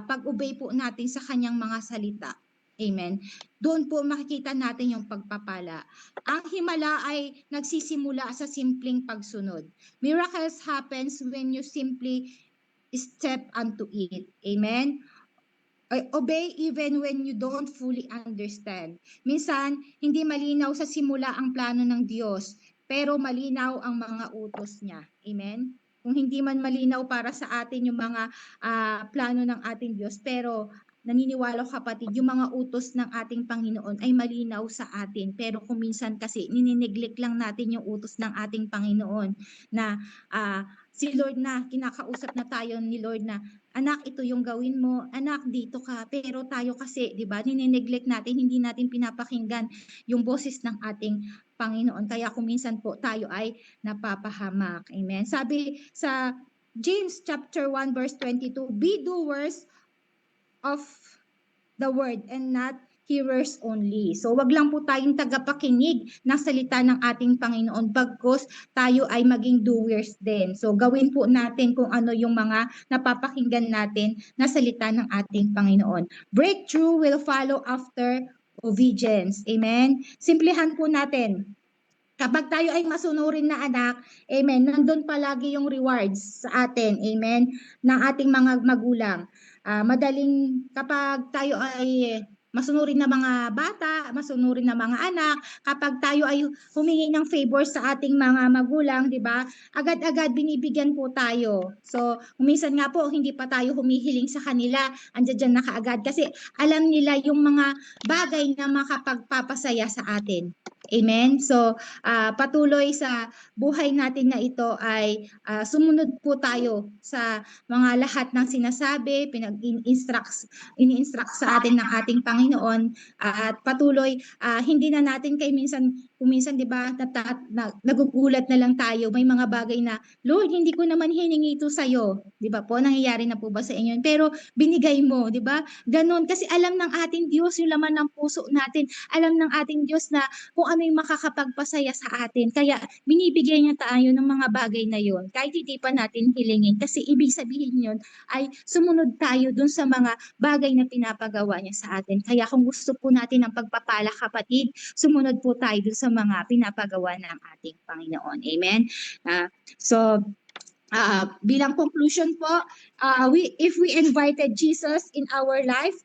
pag-obey po natin sa kanyang mga salita. Amen. Doon po makikita natin yung pagpapala. Ang himala ay nagsisimula sa simpleng pagsunod. Miracles happens when you simply step unto it. Amen. Obey even when you don't fully understand. Minsan, hindi malinaw sa simula ang plano ng Diyos, pero malinaw ang mga utos niya. Amen? Kung hindi man malinaw para sa atin yung mga plano ng ating Diyos, pero naniniwala kapatid, yung mga utos ng ating Panginoon ay malinaw sa atin. Pero kung minsan kasi, ninineglect lang natin yung utos ng ating Panginoon na si Lord na, kinakausap na tayo ni Lord na, anak, ito yung gawin mo, anak, dito ka. Pero tayo kasi, di ba, ninineglect natin, hindi natin pinapakinggan yung boses ng ating Panginoon. Kaya kung minsan po tayo ay napapahamak. Amen. Sabi sa James chapter 1 verse 22, be doers of the word and not hearers only. So wag lang po tayong tagapakinig ng salita ng ating Panginoon, bagkus tayo ay maging doers din. So gawin po natin kung ano yung mga napapakinggan natin na salita ng ating Panginoon. Breakthrough will follow after obedience. Amen. Simplihan po natin. Kapag tayo ay masunurin na anak, amen, nandun palagi yung rewards sa atin, amen, ng ating mga magulang. Madaling kapag tayo ay masunurin na mga bata, masunurin na mga anak, kapag tayo ay humingi ng favor sa ating mga magulang, di ba? Agad-agad binibigyan po tayo. So, minsan nga po, hindi pa tayo humihiling sa kanila, andyan na kaagad kasi alam nila yung mga bagay na makapagpapasaya sa atin. Amen? So, patuloy sa buhay natin na ito ay sumunod po tayo sa mga lahat ng sinasabi, ini-instruct sa atin ng ating Panginoon at patuloy hindi na natin kung minsan 'di ba nagugulat na lang tayo, may mga bagay na Lord, hindi ko naman hiningi ito sa iyo, 'di ba po? Nangyayari na po ba sa inyo? Pero binigay mo, 'di ba? Ganon kasi alam ng ating Diyos yung laman ng puso natin. Alam ng ating Diyos na kung ano yung makakapagpasaya sa atin. Kaya binibigyan niya tayo ng mga bagay na yon kahit hindi pa natin hilingin. Kasi ibig sabihin yun ay sumunod tayo dun sa mga bagay na pinapagawa niya sa atin. Kaya kung gusto po natin ng pagpapala kapatid, sumunod po tayo dun sa mga pinapagawa ng ating Panginoon. Amen? Bilang conclusion po, if we invited Jesus in our life,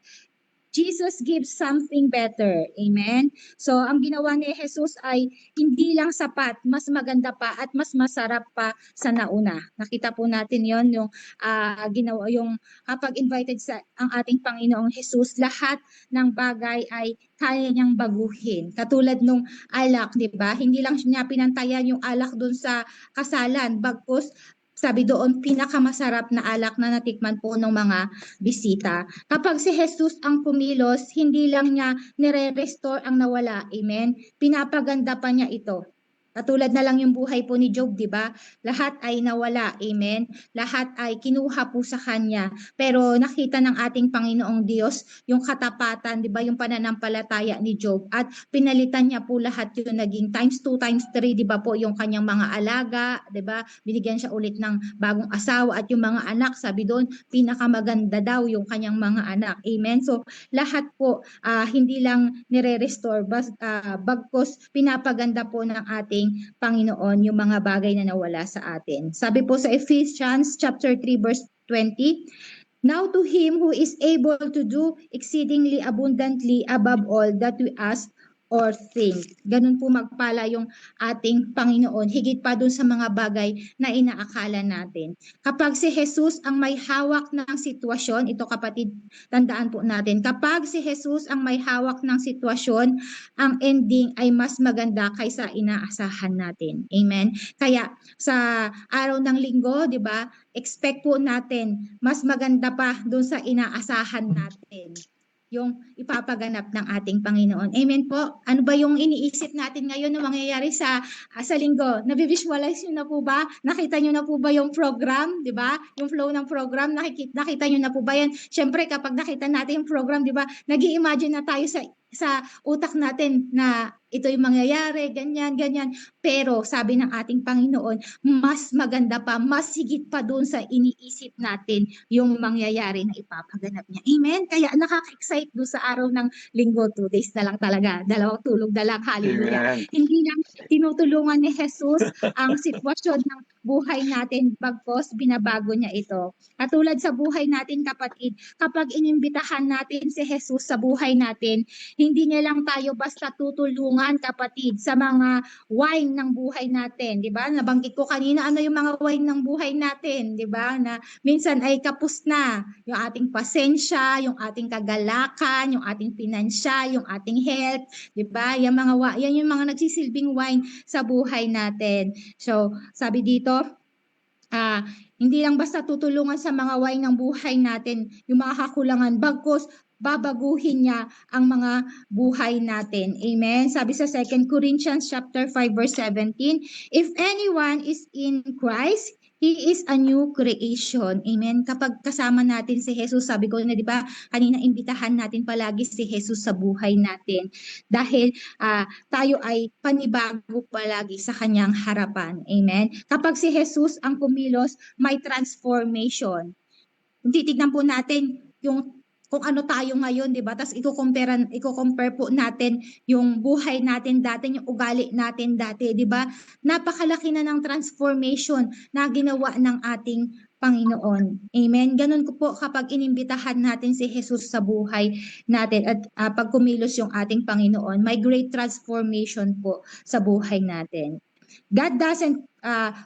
Jesus gives something better. Amen? So, ang ginawa ni Jesus ay hindi lang sapat, mas maganda pa at mas masarap pa sa nauna. Nakita po natin yon yung ginawa, yung kapag invited ang ating Panginoong Jesus, lahat ng bagay ay kaya niyang baguhin. Katulad nung alak, di ba? Hindi lang niya pinantayan yung alak dun sa kasalan, bagkus sabi doon, pinakamasarap na alak na natikman po ng mga bisita. Kapag si Jesus ang kumilos, hindi lang niya nire-restore ang nawala. Amen? Pinapaganda pa niya ito. Katulad na lang yung buhay po ni Job, di ba? Lahat ay nawala, amen? Lahat ay kinuha po sa kanya. Pero nakita ng ating Panginoong Diyos yung katapatan, di ba? Yung pananampalataya ni Job. At pinalitan niya po lahat yung naging times 2, times 3, di ba po? Yung kanyang mga alaga, di ba? Binigyan siya ulit ng bagong asawa at yung mga anak, sabi doon, pinakamaganda daw yung kanyang mga anak. Amen? So, lahat po, hindi lang nire-restore, bagkos pinapaganda po ng ating Panginoon yung mga bagay na nawala sa atin. Sabi po sa Ephesians chapter 3 verse 20, now to him who is able to do exceedingly abundantly above all that we ask or think. Ganun po magpala yung ating Panginoon, higit pa dun sa mga bagay na inaakala natin. Kapag si Jesus ang may hawak ng sitwasyon, ito kapatid, tandaan po natin, kapag si Jesus ang may hawak ng sitwasyon, ang ending ay mas maganda kaysa inaasahan natin. Amen? Kaya sa araw ng linggo, di ba, expect po natin mas maganda pa doon sa inaasahan natin yung ipapaganap ng ating Panginoon. Amen po. Ano ba yung iniisip natin ngayon na mangyayari sa linggo? Nabivisualize nyo na po ba? Nakita nyo na po ba yung program? Di ba? Yung flow ng program, nakita nyo na po ba yan? Siyempre, kapag nakita natin yung program, di ba, nag-i-imagine na tayo sa utak natin na ito yung mangyayari, ganyan, ganyan. Pero sabi ng ating Panginoon, mas maganda pa, mas higit pa doon sa iniisip natin yung mangyayari na ipapaganap niya. Amen? Kaya nakaka-excite doon sa araw ng linggo, 2 days na lang talaga. 2 tulog na lang, hallelujah. Amen. Hindi lang tinutulungan ni Jesus ang sitwasyon ng buhay natin, bagkos binabago niya ito. Katulad sa buhay natin, kapatid, kapag inimbitahan natin si Jesus sa buhay natin, hindi niya lang tayo basta tutulungan, kapatid, sa mga wine ng buhay natin, di ba? Nabanggit ko kanina, ano yung mga wine ng buhay natin, di ba? Na minsan ay kapos na yung ating pasensya, yung ating kagalakan, yung ating pinansya, yung ating health, di ba? Yan yung mga nagsisilbing wine sa buhay natin. So, sabi dito, hindi lang basta tutulungan sa mga wine ng buhay natin, yung mga kakulangan, bagkos babaguhin niya ang mga buhay natin. Amen. Sabi sa 2 Corinthians chapter 5 verse 17, if anyone is in Christ, he is a new creation. Amen. Kapag kasama natin si Jesus, sabi ko na, di ba, kanina imbitahan natin palagi si Jesus sa buhay natin. Dahil tayo ay panibago palagi sa kanyang harapan. Amen. Kapag si Jesus ang kumilos, may transformation. Titignan po natin yung kung ano tayo ngayon, di ba? Tapos i-compare po natin yung buhay natin dati, yung ugali natin dati, di ba? Napakalaki na ng transformation na ginawa ng ating Panginoon. Amen? Ganun po kapag inimbitahan natin si Jesus sa buhay natin at pag kumilos yung ating Panginoon, may great transformation po sa buhay natin. God doesn't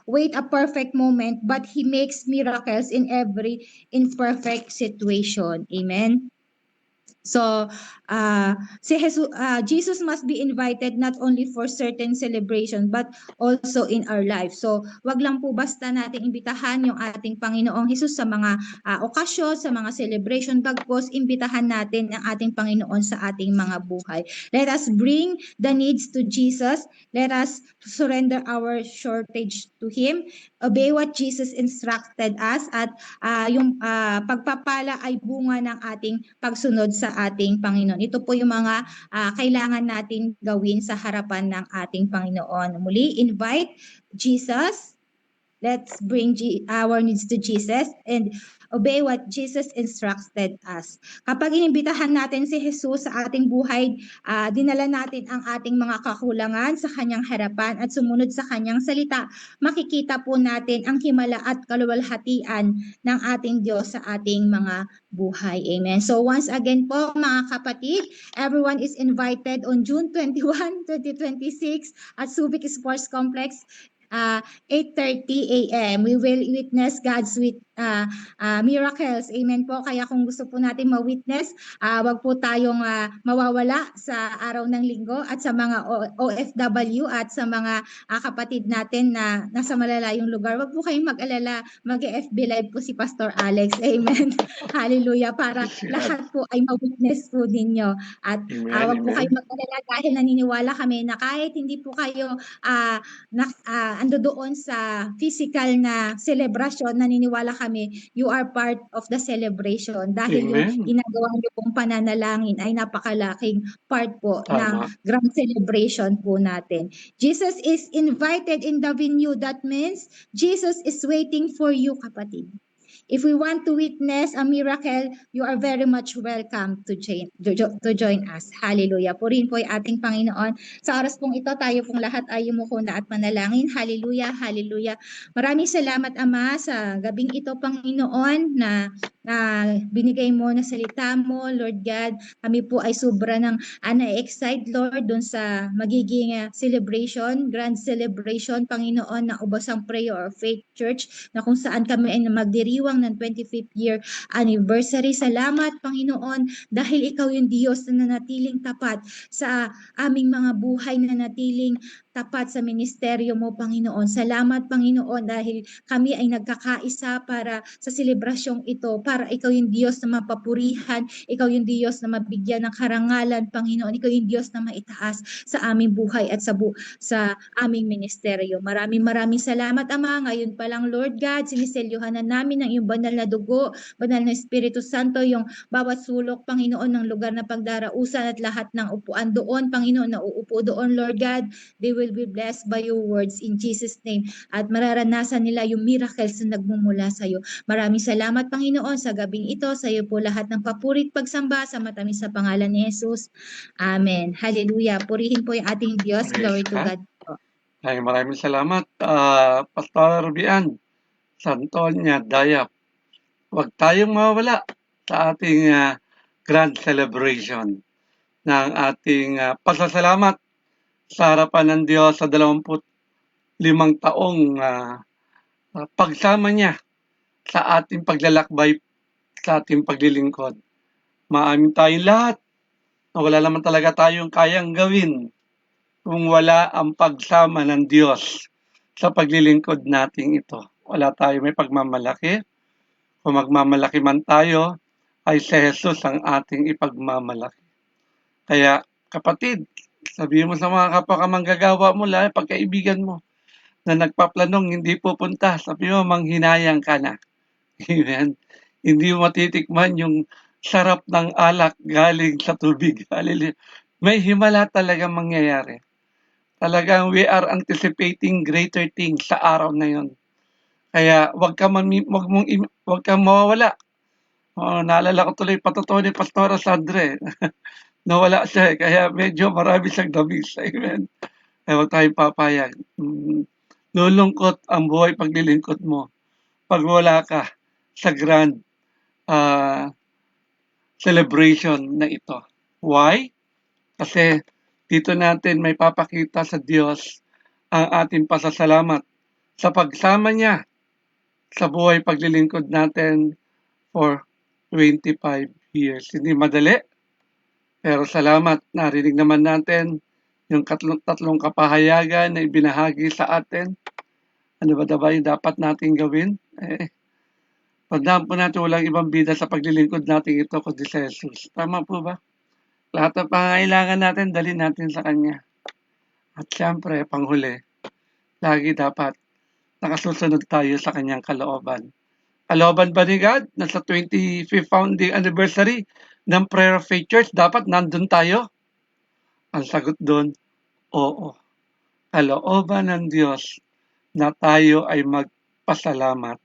wait a perfect moment, but He makes miracles in every imperfect situation. Amen? So, Jesus must be invited not only for certain celebration, but also in our life. So, wag lang po basta natin imbitahan yung ating Panginoong Jesus sa mga okasyon, sa mga celebration, bagkos imbitahan natin ang ating Panginoon sa ating mga buhay. Let us bring the needs to Jesus. Let us surrender our shortage to Him. Obey what Jesus instructed us, at yung pagpapala ay bunga ng ating pagsunod sa ating Panginoon. Ito po yung mga kailangan natin gawin sa harapan ng ating Panginoon. Muli, invite Jesus. Let's bring our needs to Jesus and obey what Jesus instructed us. Kapag inimbitahan natin si Jesus sa ating buhay, dinala natin ang ating mga kakulangan sa kanyang harapan at sumunod sa kanyang salita, makikita po natin ang himala at kaluwalhatian ng ating Diyos sa ating mga buhay. Amen. So once again po mga kapatid, everyone is invited on June 21, 2026 at Subic Sports Complex. 8:30 a.m. We will witness God's miracles. Amen po. Kaya kung gusto po natin ma-witness, wag po tayong mawawala sa araw ng linggo at sa mga OFW at sa mga kapatid natin na nasa malalayong lugar. Wag po kayong mag-alala. Mag-FB live po si Pastor Alex. Amen. Hallelujah. Para lahat po ay ma-witness po ninyo. At wag po kayong mag-alala dahil naniniwala kami na kahit hindi po kayo ando doon sa physical na celebration, naniniwala kami you are part of the celebration dahil yung ginagawa niyo pong pananalangin ay napakalaking part po ng grand celebration po natin. Jesus is invited in the venue. That means Jesus is waiting for you, kapatid. If we want to witness a miracle, you are very much welcome to join us. Hallelujah. Purihin po yung ating Panginoon. Sa oras pong ito, tayo pong lahat ay yumuko na at manalangin. Hallelujah, hallelujah. Maraming salamat, Ama, sa gabing ito, Panginoon, na binigay mo na salita mo, Lord God. Kami po ay sobra ng na-excite, Lord, dun sa magiging celebration, grand celebration, Panginoon, na Ubasang Prayer or Faith Church, na kung saan kami ay magdiriwang ng 25th year anniversary. Salamat, Panginoon, dahil ikaw yung Diyos na nanatiling tapat sa aming mga buhay, na nanatiling tapat sa ministeryo mo, Panginoon. Salamat, Panginoon, dahil kami ay nagkakaisa para sa selebrasyong ito, para ikaw yung Diyos na mapapurihan, ikaw yung Diyos na mabigyan ng karangalan, Panginoon, ikaw yung Diyos na maitaas sa aming buhay at sa aming ministeryo. Maraming salamat, Ama. Ngayon pa lang, Lord God, siniselyuhan na namin ng iyong banal na dugo, banal na Espiritu Santo, yung bawat sulok, Panginoon, ng lugar na pagdarausan at lahat ng upuan doon, Panginoon, na uupo doon, Lord God. They will be blessed by your words in Jesus' name. At mararanasan nila yung miracles na nagmumula sa iyo. Maraming salamat, Panginoon, sa gabing ito. Sa iyo po lahat ng papurit pagsamba sa matamis sa pangalan ni Jesus. Amen. Hallelujah. Purihin po yung ating Diyos. Glory to God. Maraming salamat, Pastor Bian Santonia Dayap. Huwag tayong mawala sa ating grand celebration ng ating pasasalamat sa harapan ng Diyos sa 25 taong pagsama niya sa ating paglalakbay, sa ating paglilingkod. Maamin tayong lahat na wala naman talaga tayong kayang gawin kung wala ang pagsama ng Diyos sa paglilingkod nating ito. Wala tayo may pagmamalaki. Kung magmamalaki man tayo, ay si Jesus ang ating ipagmamalaki. Kaya, kapatid, sabihin mo sa mga kapwa manggagawa mo, pagkaibigan mo, na nagpaplanong hindi pupunta, sabi mo, manghinayang ka na. Amen. Hindi mo matitikman yung sarap ng alak galing sa tubig. Hallelujah. May himala talaga mangyayari. Talagang we are anticipating greater things sa araw na yon. Kaya wag kang mawawala. Naalala ko tuloy patotoo ni Pastora Sandre. Nawala siya kaya medyo marami siyang damis. Amen. Kaya wag tayong papayag. Lulungkot ang buhay paglilingkod mo pag wala ka sa grand celebration na ito. Why? Kasi dito natin may papakita sa Diyos ang ating pasasalamat sa pagsama niya sa buhay paglilingkod natin for 25 years. Hindi madali, pero salamat. Narinig naman natin yung tatlong kapahayagan na ibinahagi sa atin. Ano ba yung dapat natin gawin? Tandaan po natin walang ibang bida sa paglilingkod natin ito kundi si Jesus. Tama po ba? Lahat ng pangangailangan natin, dalhin natin sa Kanya. At siyempre, panghuli, lagi dapat nakasusunod tayo sa Kanyang kalooban. Kalooban ba ni God na sa 25th founding anniversary ng Prayer of Faith Church, dapat nandun tayo? Ang sagot doon, oo. Kalooban ng Diyos na tayo ay magpasalamat.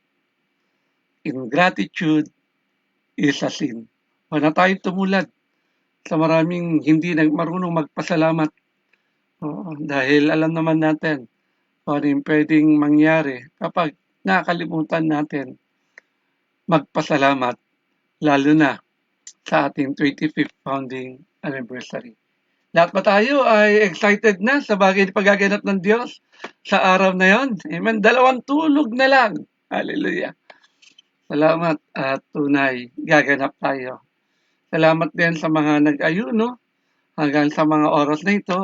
Ingratitude is a sin. Huwag na tayong tumulad sa maraming hindi marunong magpasalamat. Dahil alam naman natin kung ano yung pwedeng mangyari kapag nakakalimutan natin magpasalamat, lalo na sa ating 25th founding anniversary. Lahat ba tayo ay excited na sa bagay na pagaganap ng Diyos sa araw na yon? Amen. 2 tulog na lang. Hallelujah. Salamat at tunay, gaganap tayo. Salamat din sa mga nag-ayuno hanggang sa mga oras na ito.